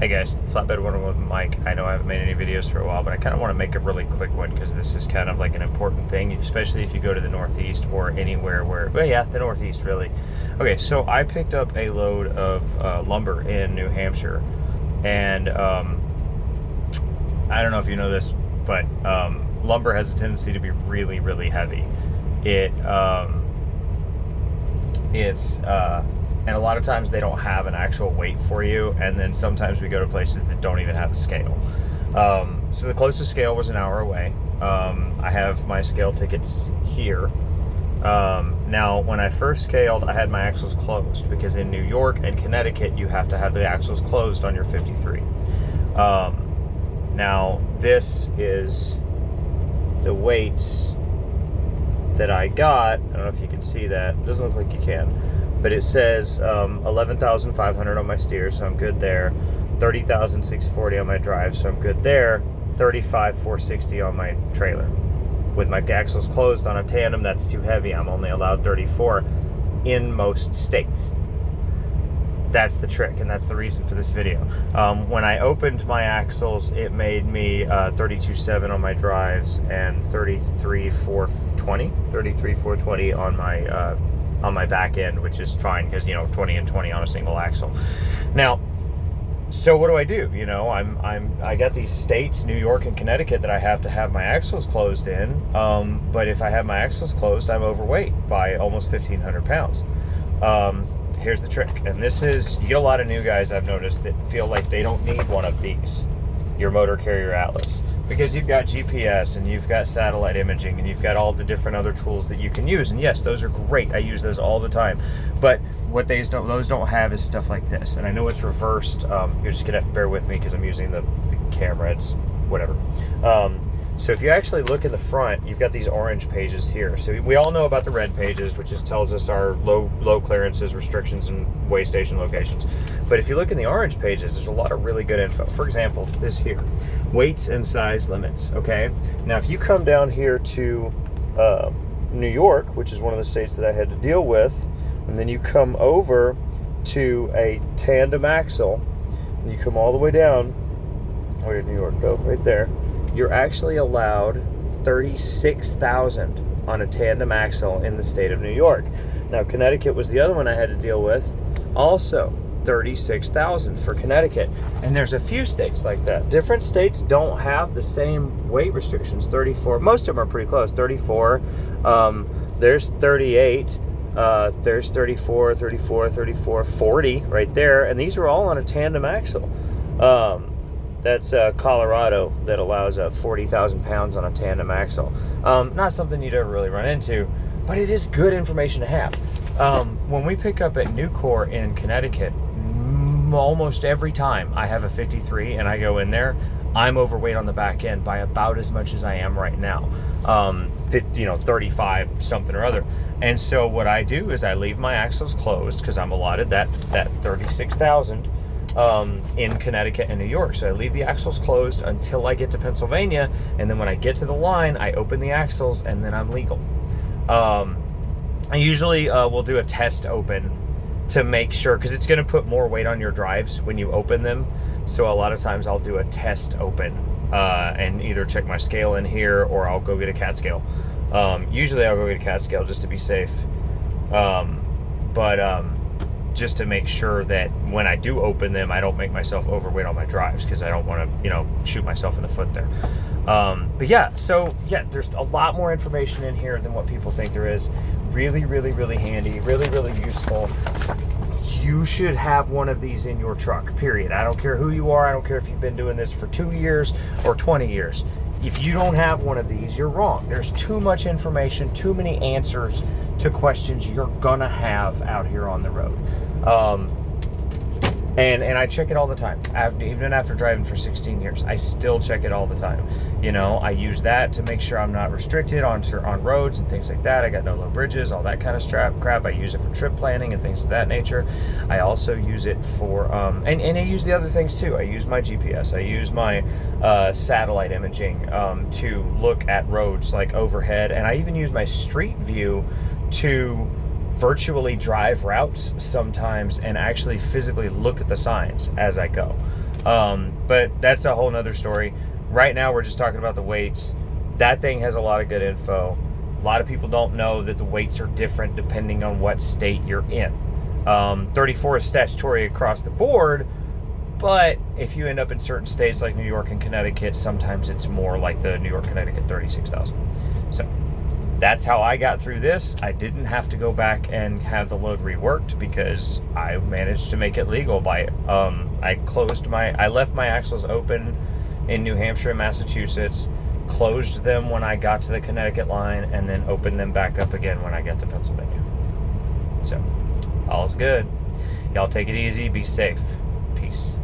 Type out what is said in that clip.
Hey guys, Flatbed 101 with Mike. I know I haven't made any videos for a while, but I kind of want to make a really quick one because this is kind of like an important thing, especially if you go to the Northeast or anywhere where, well, yeah, the Northeast really. Okay, so I picked up a load of lumber in New Hampshire, and I don't know if you know this, but lumber has a tendency to be really, really heavy. And a lot of times they don't have an actual weight for you, and then sometimes we go to places that don't even have a scale. So the closest scale was an hour away. I have my scale tickets here. Now, when I first scaled, I had my axles closed because in New York and Connecticut, you have to have the axles closed on your 53. Now, this is the weight that I got. I don't know if you can see that. It doesn't look like you can. But it says 11,500 on my steer, so I'm good there. 30,640 on my drive, so I'm good there. 35,460 on my trailer. With my axles closed on a tandem, that's too heavy. I'm only allowed 34 in most states. That's the trick, and that's the reason for this video. When I opened my axles, it made me 32.7 on my drives and 33,420 on my back end, which is fine because, 20 and 20 on a single axle. Now, so what do? I got these states, New York and Connecticut, that I have to have my axles closed in. But if I have my axles closed, I'm overweight by almost 1,500 pounds. Here's the trick, and this is, you get a lot of new guys I've noticed that feel like they don't need one of these, your motor carrier atlas, because you've got GPS and you've got satellite imaging and you've got all the different other tools that you can use. And yes, those are great. I use those all the time. But what those don't have is stuff like this. And I know it's reversed. You're just gonna have to bear with me because I'm using the camera. It's whatever. So if you actually look in the front, you've got these orange pages here. So we all know about the red pages, which just tells us our low clearances, restrictions, and weigh station locations. But if you look in the orange pages, there's a lot of really good info. For example, this here, weights and size limits, okay? Now, if you come down here to New York, which is one of the states that I had to deal with, and then you come over to a tandem axle, and you come all the way down, where did New York go? Right there. You're actually allowed 36,000 on a tandem axle in the state of New York. Now, Connecticut was the other one I had to deal with. Also, 36,000 for Connecticut. And there's a few states like that. Different states don't have the same weight restrictions. 34, most of them are pretty close. 34, there's 38, there's 34, 40 right there. And these are all on a tandem axle. That's Colorado that allows 40,000 pounds on a tandem axle. Not something you'd ever really run into, but it is good information to have. When we pick up at Nucor in Connecticut, almost every time I have a 53 and I go in there, I'm overweight on the back end by about as much as I am right now. 35 something or other. And so what I do is I leave my axles closed because I'm allotted that 36,000. In Connecticut and New York. So I leave the axles closed until I get to Pennsylvania, and then when I get to the line, I open the axles, and then I'm legal. I usually will do a test open to make sure, because it's going to put more weight on your drives when you open them. So a lot of times I'll do a test open and either check my scale in here, or I'll go get a cat scale. Usually I'll go get a cat scale just to be safe. Just to make sure that when I do open them, I don't make myself overweight on my drives, because I don't want to, shoot myself in the foot there. But yeah, so yeah, there's a lot more information in here than what people think there is. Really, really, really handy, really, really useful. You should have one of these in your truck, period. I don't care who you are. I don't care if you've been doing this for 2 years or 20 years. If you don't have one of these, you're wrong. There's too much information, too many answers to questions you're gonna have out here on the road. And I check it all the time. Even after driving for 16 years, I still check it all the time. I use that to make sure I'm not restricted on roads and things like that. I got no low bridges, all that kind of crap. I use it for trip planning and things of that nature. I also use it for, and I use the other things too. I use my GPS. I use my satellite imaging to look at roads like overhead. And I even use my street view to virtually drive routes sometimes and actually physically look at the signs as I go. But that's a whole nother story. Right now, we're just talking about the weights. That thing has a lot of good info. A lot of people don't know that the weights are different depending on what state you're in. 34 is statutory across the board, but if you end up in certain states like New York and Connecticut, sometimes it's more like the New York, Connecticut 36,000. So that's how I got through this. I didn't have to go back and have the load reworked because I managed to make it legal by I left my axles open in New Hampshire and Massachusetts, closed them when I got to the Connecticut line, and then opened them back up again when I got to Pennsylvania. So all's good. Y'all take it easy, be safe. Peace.